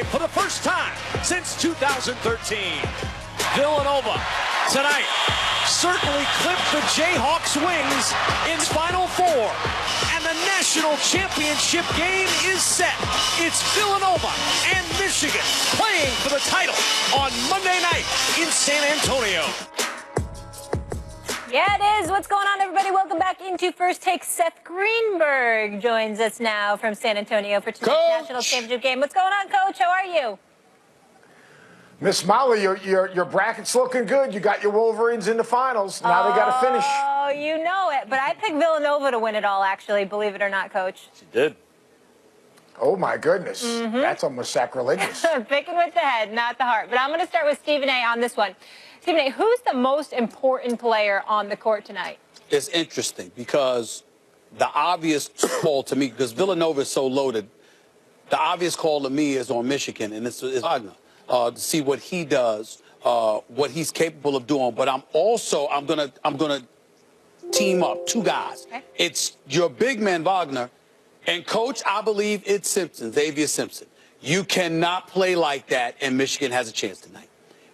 game for the first time since 2013. Villanova tonight certainly clipped the Jayhawks' wings in Final Four. And the national championship game is set. It's Villanova and Michigan playing for the title on Monday night in San Antonio. Yeah, it is. What's going on, everybody? Welcome back into First Take. Seth Greenberg joins us now from San Antonio for tonight's national championship game. What's going on, Coach? How are you? Miss Molly, your bracket's looking good. You got your Wolverines in the finals. Now they got to finish. Oh, you know it. But I picked Villanova to win it all, actually, believe it or not, Coach. She did. Oh, my goodness. That's almost sacrilegious. Picking with the head, not the heart. But I'm going to start with Stephen A. on this one. Stephen A., who's the most important player on the court tonight? It's interesting because the obvious call to me, because Villanova is so loaded, the obvious call to me is on Michigan, and it's Wagner. To see what he does, what he's capable of doing. But I'm gonna team up two guys. Okay. It's your big man Wagner, and Coach, I believe it's Simpson, Xavier Simpson. You cannot play like that, and Michigan has a chance tonight.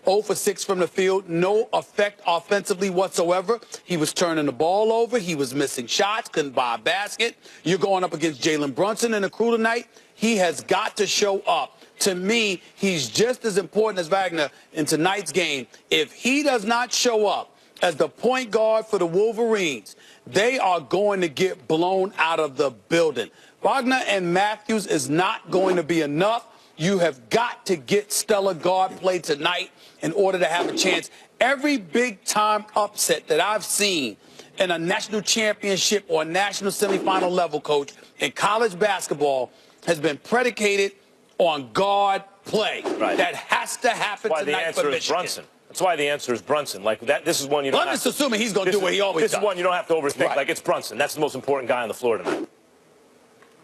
0 for 6 from the field, no effect offensively whatsoever. He was turning the ball over. He was missing shots, couldn't buy a basket. You're going up against Jalen Brunson and the crew tonight. He has got to show up. To me, he's just as important as Wagner in tonight's game. If he does not show up as the point guard for the Wolverines, they are going to get blown out of the building. Wagner and Matthews is not going to be enough. You have got to get stellar guard play tonight in order to have a chance. Every big-time upset that I've seen in a national championship or national semifinal level, Coach, in college basketball has been predicated on guard play. Right. That has to happen tonight for Michigan. Is Brunson. That's why the answer is Brunson. Like that. This is one you don't. I'm just assuming he's going to do what he always does. This is one you don't have to overthink. Right. Like it's Brunson. That's the most important guy on the floor tonight.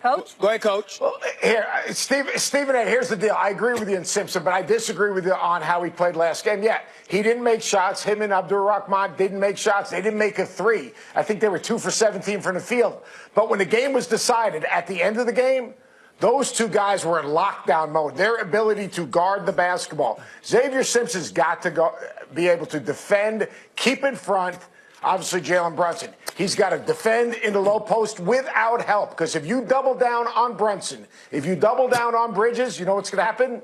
Coach? Go ahead, Coach. Well, here, Stephen A., here's the deal. I agree with you on Simpson, but I disagree with you on how he played last game. Yeah, he didn't make shots. Him and Abdur-Rahman didn't make shots. They didn't make a three. I think they were 2 for 17 from the field. But when the game was decided, at the end of the game, those two guys were in lockdown mode. Their ability to guard the basketball. Xavier Simpson's got to be able to defend, keep in front. Obviously, Jalen Brunson. He's got to defend in the low post without help. Because if you double down on Brunson, if you double down on Bridges, you know what's going to happen?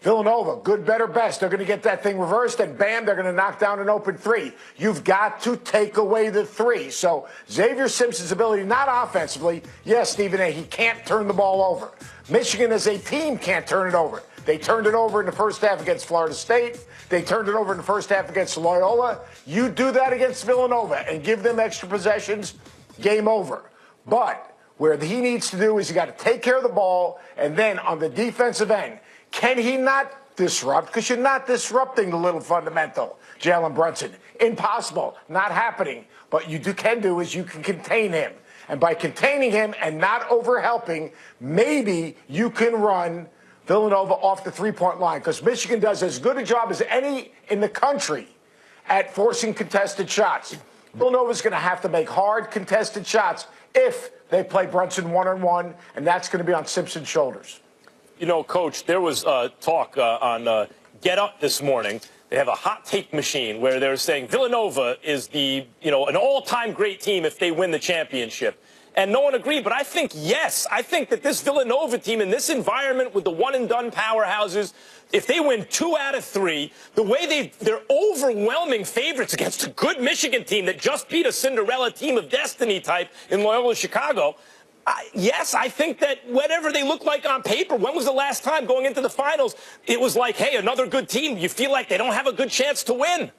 Villanova, good, better, best. They're going to get that thing reversed, and bam, they're going to knock down an open three. You've got to take away the three. So Xavier Simpson's ability, not offensively, yes, Stephen A., he can't turn the ball over. Michigan as a team can't turn it over. They turned it over in the first half against Florida State. They turned it over in the first half against Loyola. You do that against Villanova and give them extra possessions, game over. But where he needs to do is you got to take care of the ball, and then on the defensive end, can he not disrupt? Because you're not disrupting the little fundamental, Jalen Brunson. Impossible. Not happening. But you can do is you can contain him. And by containing him and not overhelping, maybe you can run Villanova off the three-point line. Because Michigan does as good a job as any in the country at forcing contested shots. Villanova's going to have to make hard contested shots if they play Brunson one-on-one, and that's going to be on Simpson's shoulders. You know, Coach, there was talk on Get Up this morning. They have a hot take machine where they're saying Villanova is an all-time great team if they win the championship. And no one agreed, but I think, yes, I think that this Villanova team in this environment with the one-and-done powerhouses, if they win 2 out of 3, the way they're overwhelming favorites against a good Michigan team that just beat a Cinderella team of destiny type in Loyola Chicago, yes, I think that whatever they look like on paper, when was the last time going into the finals, it was like, hey, another good team, you feel like they don't have a good chance to win.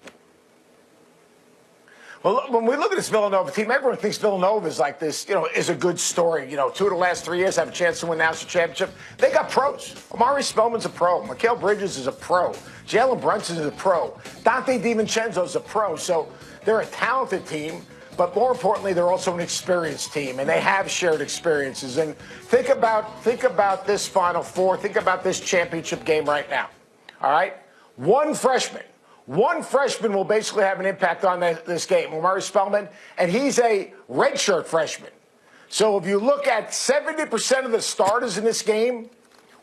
Well, when we look at this Villanova team, everyone thinks Villanova is like this, is a good story. 2 of the last 3 years have a chance to win the national championship. They got pros. Amari Spellman's a pro. Mikal Bridges is a pro. Jalen Brunson is a pro. Dante DiVincenzo is a pro. So they're a talented team, but more importantly, they're also an experienced team, and they have shared experiences. And think about this Final Four. Think about this championship game right now. All right? One freshman will basically have an impact on this game, Omari Spellman, and he's a redshirt freshman. So if you look at 70% of the starters in this game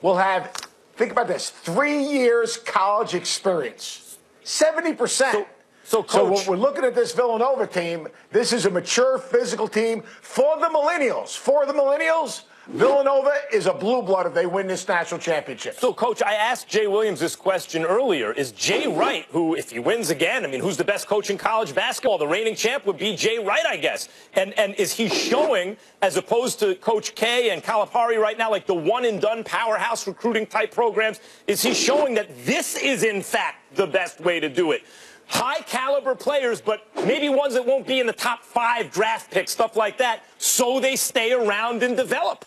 will have Think about this: 3 years college experience, 70%. So, Coach, when we're looking at this Villanova team, this is a mature, physical team for the millennials. For the millennials, Villanova is a blue blood if they win this national championship. So, Coach, I asked Jay Williams this question earlier. Is Jay Wright, who, if he wins again, I mean, who's the best coach in college basketball? The reigning champ would be Jay Wright, I guess. And is he showing, as opposed to Coach K and Calipari right now, like the one-and-done powerhouse recruiting type programs, is he showing that this is, in fact, the best way to do it? High-caliber players, but maybe ones that won't be in the top 5 draft picks, stuff like that, so they stay around and develop.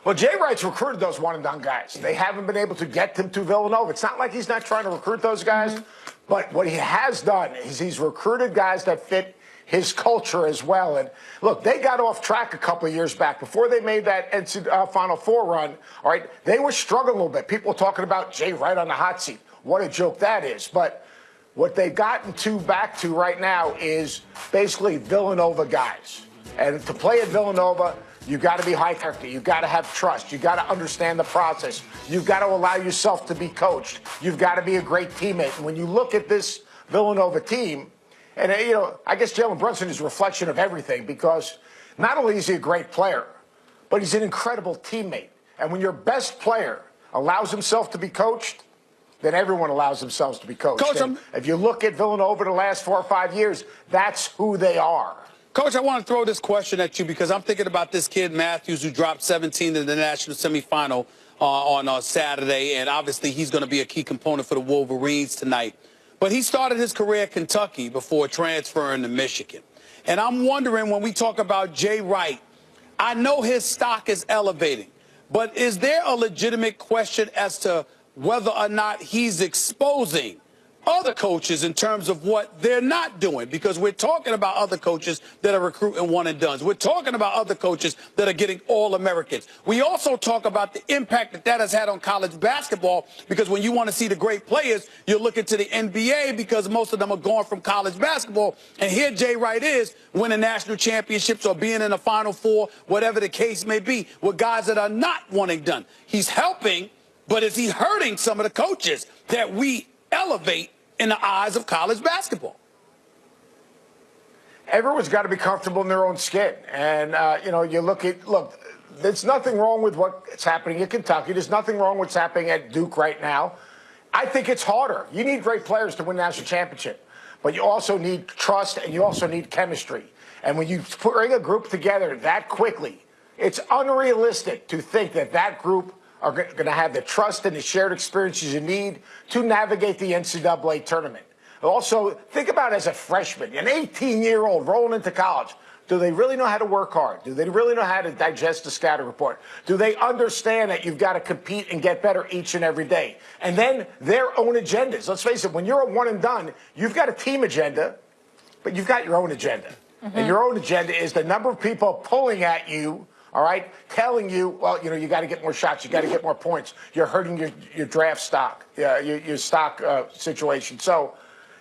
Well, Jay Wright's recruited those one-and-done guys. They haven't been able to get them to Villanova. It's not like he's not trying to recruit those guys, but what he has done is he's recruited guys that fit his culture as well. And look, they got off track a couple of years back before they made that Final Four run. All right, they were struggling a little bit. People were talking about Jay Wright on the hot seat. What a joke that is. But what they've gotten back to right now is basically Villanova guys. And to play at Villanova, you've got to be high character. You've got to have trust. You've got to understand the process. You've got to allow yourself to be coached. You've got to be a great teammate. And when you look at this Villanova team, and, you know, I guess Jalen Brunson is a reflection of everything because not only is he a great player, but he's an incredible teammate. And when your best player allows himself to be coached, then everyone allows themselves to be coached. Coach, if you look at Villanova the last 4 or 5 years, that's who they are. Coach, I want to throw this question at you because I'm thinking about this kid, Matthews, who dropped 17 in the national semifinal on Saturday, and obviously he's going to be a key component for the Wolverines tonight. But he started his career at Kentucky before transferring to Michigan. And I'm wondering, when we talk about Jay Wright, I know his stock is elevating, but is there a legitimate question as to whether or not he's exposing other coaches in terms of what they're not doing? Because we're talking about other coaches that are recruiting one-and-dones. We're talking about other coaches that are getting All-Americans. We also talk about the impact that has had on college basketball, because when you want to see the great players, you're looking to the NBA because most of them are going from college basketball. And here Jay Wright is winning national championships or being in the Final Four, whatever the case may be, with guys that are not one-and-done. He's helping, but is he hurting some of the coaches that we elevate in the eyes of college basketball? Everyone's got to be comfortable in their own skin. And, you know, look, there's nothing wrong with what's happening at Kentucky. There's nothing wrong with what's happening at Duke right now. I think it's harder. You need great players to win the national championship, but you also need trust and you also need chemistry. And when you bring a group together that quickly, it's unrealistic to think that that group are going to have the trust and the shared experiences you need to navigate the NCAA tournament. Also, think about it as a freshman, an 18-year-old rolling into college. Do they really know how to work hard? Do they really know how to digest the scouting report? Do they understand that you've got to compete and get better each and every day? And then their own agendas. Let's face it, when you're a one-and-done, you've got a team agenda, but you've got your own agenda. And your own agenda is the number of people pulling at you, all right, telling you, well, you know, you got to get more shots, you got to get more points. You're hurting your draft stock, your stock situation. So,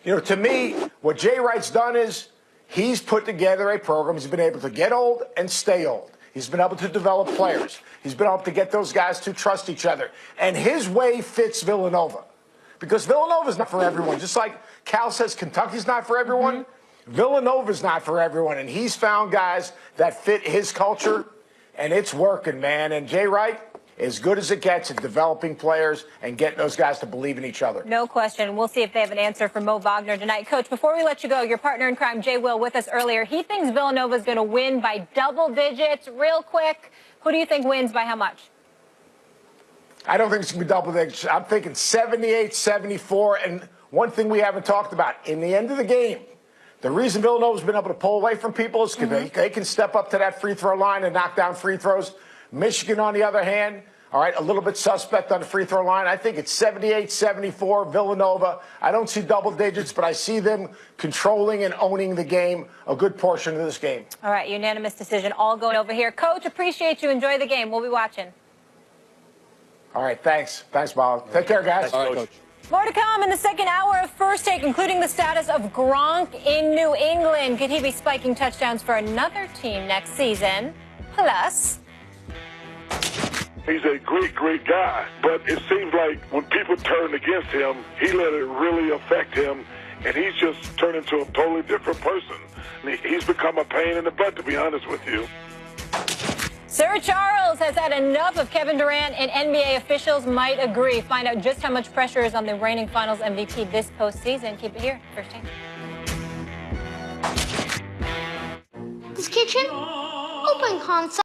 you know, to me, what Jay Wright's done is he's put together a program. He's been able to get old and stay old. He's been able to develop players. He's been able to get those guys to trust each other. And his way fits Villanova, because Villanova's not for everyone. Just like Cal says Kentucky's not for everyone, Villanova's not for everyone. And he's found guys that fit his culture. And it's working, man. And Jay Wright, as good as it gets at developing players and getting those guys to believe in each other. No question. We'll see if they have an answer for Mo Wagner tonight. Coach, before we let you go, your partner in crime, Jay Will, with us earlier. He thinks Villanova is going to win by double digits. Real quick, who do you think wins by how much? I don't think it's going to be double digits. I'm thinking 78-74. And one thing we haven't talked about, in the end of the game, the reason Villanova's been able to pull away from people is because they can step up to that free throw line and knock down free throws. Michigan, on the other hand, all right, a little bit suspect on the free throw line. I think it's 78-74, Villanova. I don't see double digits, but I see them controlling and owning the game, a good portion of this game. All right, unanimous decision all going over here. Coach, appreciate you. Enjoy the game. We'll be watching. All right, thanks. Thanks, Bob. Take care, guys. All right, Coach. More to come in the second hour of First Take, including the status of Gronk in New England. Could he be spiking touchdowns for another team next season? Plus... He's a great, great guy. But it seems like when people turned against him, he let it really affect him, and he's just turned into a totally different person. He's become a pain in the butt, to be honest with you. Sir Charles has had enough of Kevin Durant, and NBA officials might agree. Find out just how much pressure is on the reigning Finals MVP this postseason. Keep it here, First Take. This kitchen? Open concept.